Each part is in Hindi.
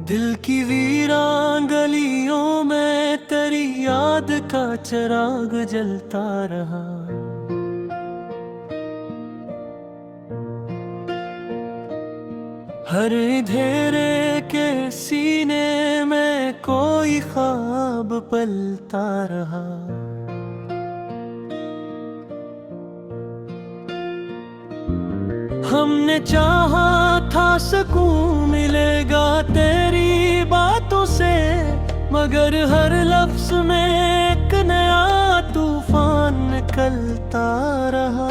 दिल की वीरान गलियों में तेरी याद का चिराग जलता रहा। हर अंधेरे के सीने में कोई ख्वाब पलता रहा। हमने चाहा था सुकून मिलेगा तेरी बातों से, मगर हर लफ्ज में एक नया तूफान निकलता रहा।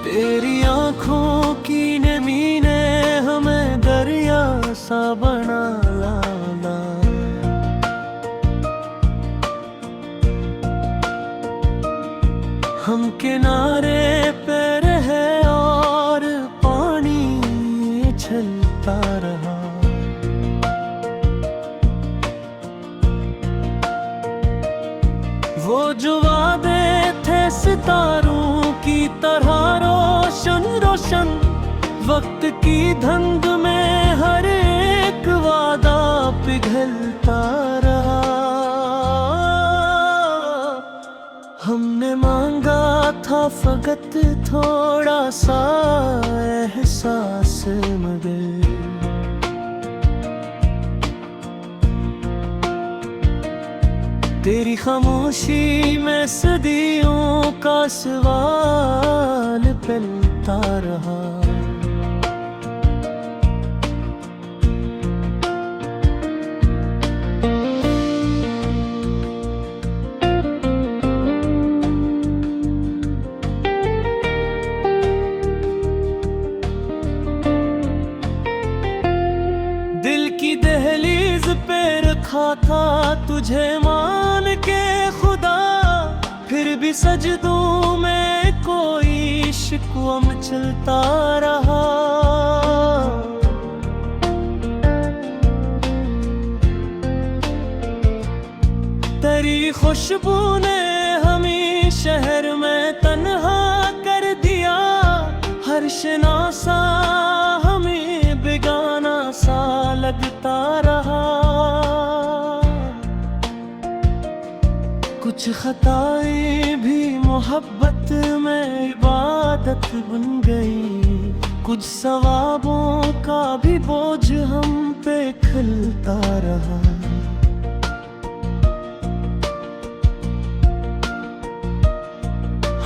तेरी आंखों की नमी ने हमें दरिया सा बना लाना। हम किनारे पे रहे और पानी चलता रहा। वो जो वादे थे सितारों की तरह रोशन रोशन, वक्त की धंध में हर एक वादा पिघलता रहा। हमने मांगा था फकत थोड़ा सा एहसास, मगर तेरी खामोशी में सदियों का सवाल फैलता रहा। दिल की दहलीज पे रखा था तुझे मान के खुदा, फिर भी सजदों में कोई शिकवा मचलता रहा। तेरी खुशबू ने हमें शहर में तन्हा कर दिया। हर शनासा हमें बेगाना सा लगता रहा। कुछ खताएं भी मोहब्बत में इबादत बन गई। कुछ सवाबों का भी बोझ हम पे खलता रहा।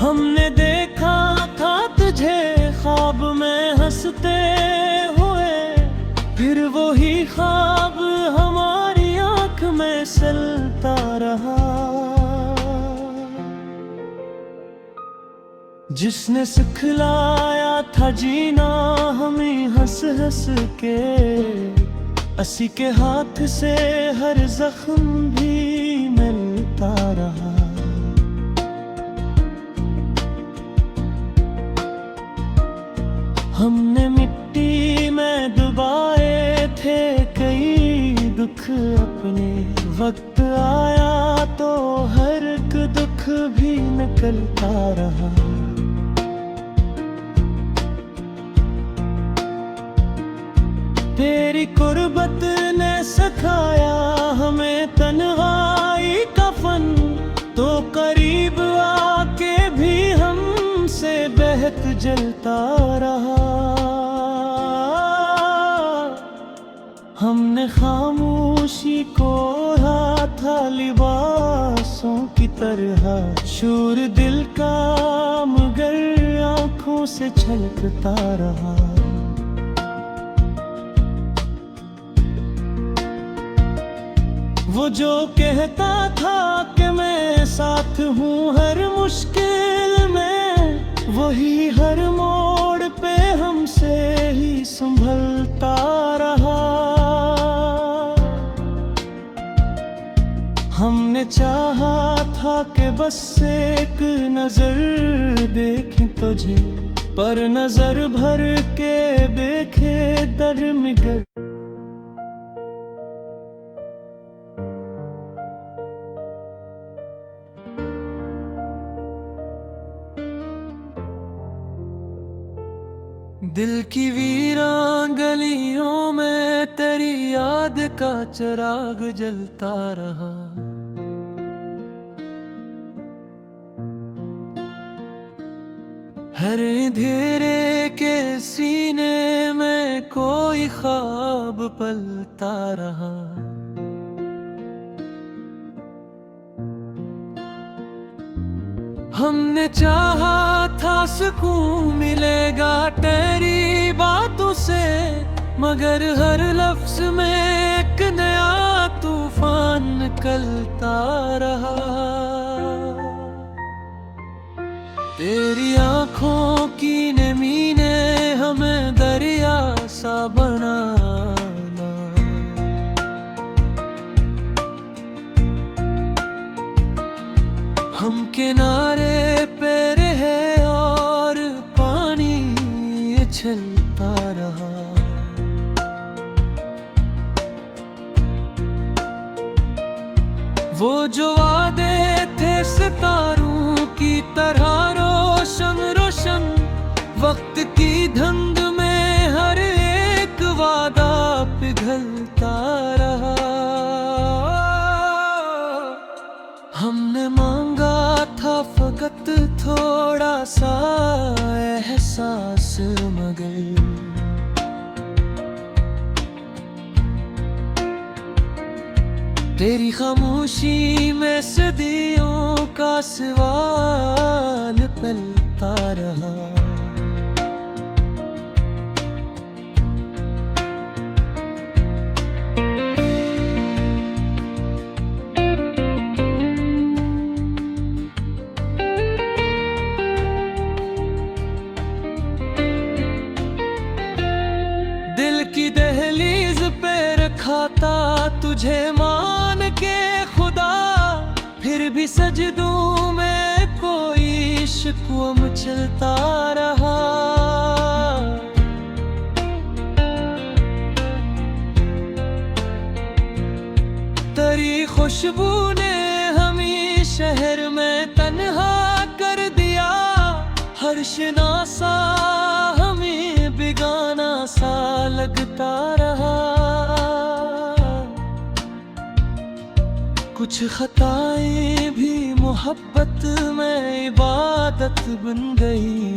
हमने देखा था तुझे ख्वाब में हंसते हुए, फिर वही ख्वाब हमारी आंख में सलता रहा। जिसने सिखलाया था जीना हमें हंस हंस के, असी के हाथ से हर जख्म भी मिलता रहा। हमने मिट्टी में डुबाए थे कई दुख अपने, वक्त आया तो हर एक दुख भी निकलता रहा। तेरी कुर्बत ने सिखाया हमें तन्हाई का फन, तो करीब आके भी हमसे बहक जलता रहा। हमने खामोशी को ओढ़ा था लिबासों की तरह, शूर दिल का मगर आंखों से छलकता रहा। वो जो कहता था कि मैं साथ हूँ हर मुश्किल में, वही हर मोड़ पे हमसे ही संभलता रहा। हमने चाहा था कि बस एक नजर देखें तुझे, पर नजर भर के देखे दरमिगर। दिल की वीरान गलियों में तेरी याद का चिराग जलता रहा। हर अंधेरे के सीने में कोई ख्वाब पलता रहा। हमने चाहा था सुकून मिलेगा तेरी बातों से, मगर हर लफ्ज में एक नया तूफान निकलता रहा। तेरी आंखों की नमी ने हमें दरिया सा बनाना। हम किनारे पे रहे और पानी उछलता रहा। वो जो वादे थे सितारों की तरह रोशन रोशन, वक्त की धुंध में हर एक वादा पिघलता रहा। हमने मांगा था फकत थोड़ा सा एहसास, मगर तेरी खामोशी में सदियों का सवाल पलता रहा। दिल की दहलीज पे रखा था तुझे मान के खुदा, फिर भी सजदों में कोई शिकवा मचलता रहा। तेरी खुशबू ने हमें शहर में तन्हा कर दिया। हर शनासा हमें बेगाना सा लगता रहा। कुछ खताएं भी मोहब्बत में इबादत बन गई,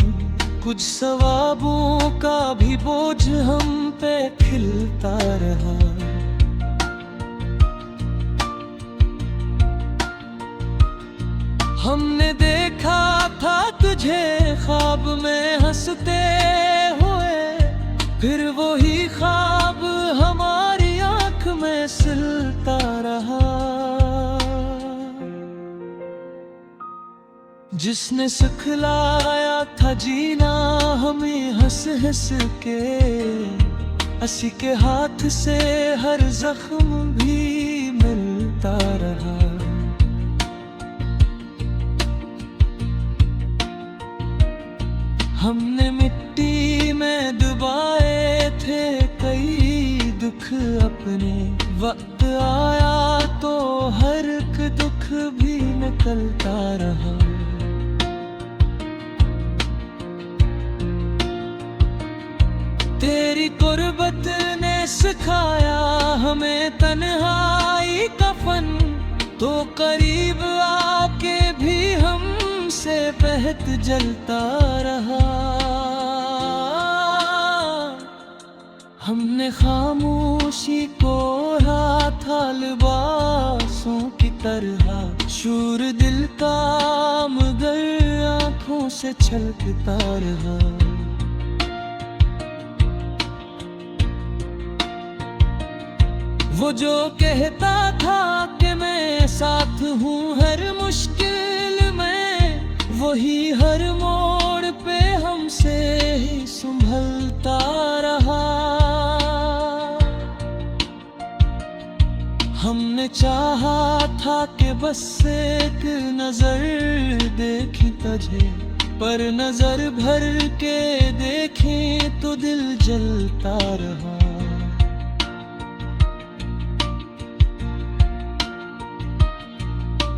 कुछ सवाबों का भी बोझ हम पे खिलता रहा। हमने देखा था तुझे ख्वाब में हंसते हुए, फिर वही ख्वाब हमारी आंख में सिलता रहा। जिसने सिखलाया था जीना हमें हंस हंस के, उसी के हाथ से हर जख्म भी मिलता रहा। हमने मिट्टी में डुबाए थे कई दुख अपने, वक्त आया तो हर एक दुख भी निकलता रहा। तेरी गुर्बत ने सिखाया हमें तन्हाई का फन, तो करीब आके भी हमसे बहत जलता रहा। हमने खामोशी को था लिबासों की तरह, शूर दिल का मगर आंखों से छलकता रहा। वो जो कहता था कि मैं साथ हूँ हर मुश्किल में, वही हर मोड़ पे हमसे ही संभलता रहा। हमने चाहा था कि बस एक नजर देखी तुझे, पर नजर भर के देखें तो दिल जलता रहा।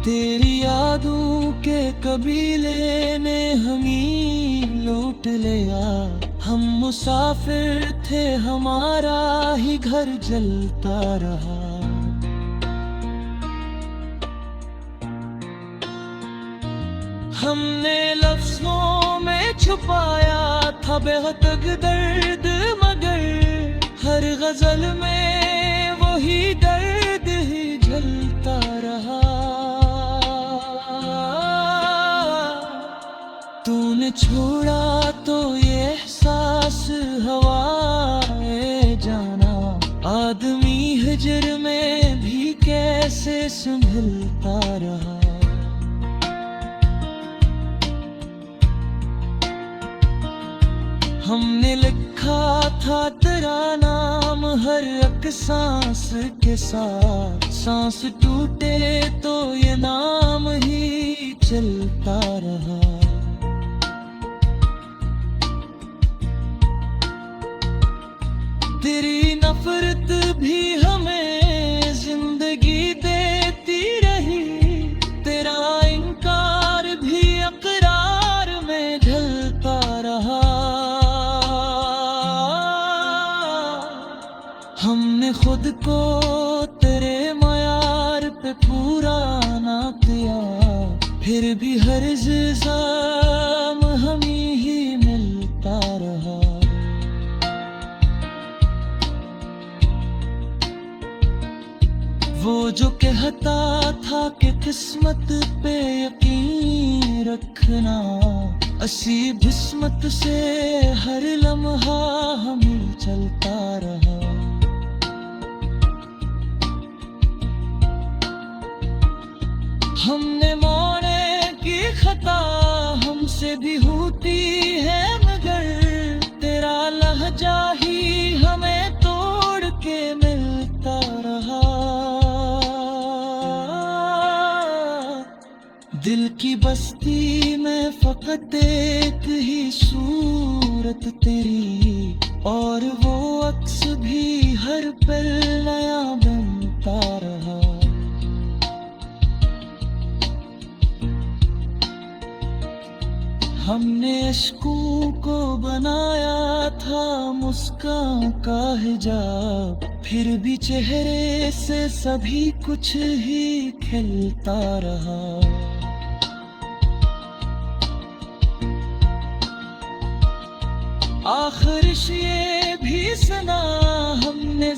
तेरी यादों के कबीले ने हमें लूट लिया, हम मुसाफिर थे, हमारा ही घर जलता रहा। हमने लफ्जों में छुपाया था बेहद दर्द, मगर हर गजल में वही दर्द ही जलता रहा। तूने छोड़ा तो ये एहसास हवाए जाना, आदमी हिजर में भी कैसे संभलता रहा। हमने लिखा था तेरा नाम हर एक सांस के साथ, सांस टूटे तो ये नाम ही चलता रहा। तेरी नफरत भी हमें जिंदगी देती रही, तेरा इनकार भी अकरार में ढलता रहा। हमने खुद को तेरे मयार पे पूरा ना किया, फिर भी हर इल्जाम हमें ही मिलता रहा। वो जो कहता था कि किस्मत पे यकीन रखना, असीब किस्मत से हर लम्हा हमें चलता रहा। हमने माने की खता हमसे भी होती है, मगर तेरा लहजा ही हमें तोड़ के मिलता रहा। दिल की बस्ती में फकत एक ही सूरत तेरी, और वो अक्स भी हर पल नया बनता रहा। हमने अश्कों को बनाया था मुस्कान का हिजाब, फिर भी चेहरे से सभी कुछ ही खिलता रहा। आखिर ये भी सुना हमने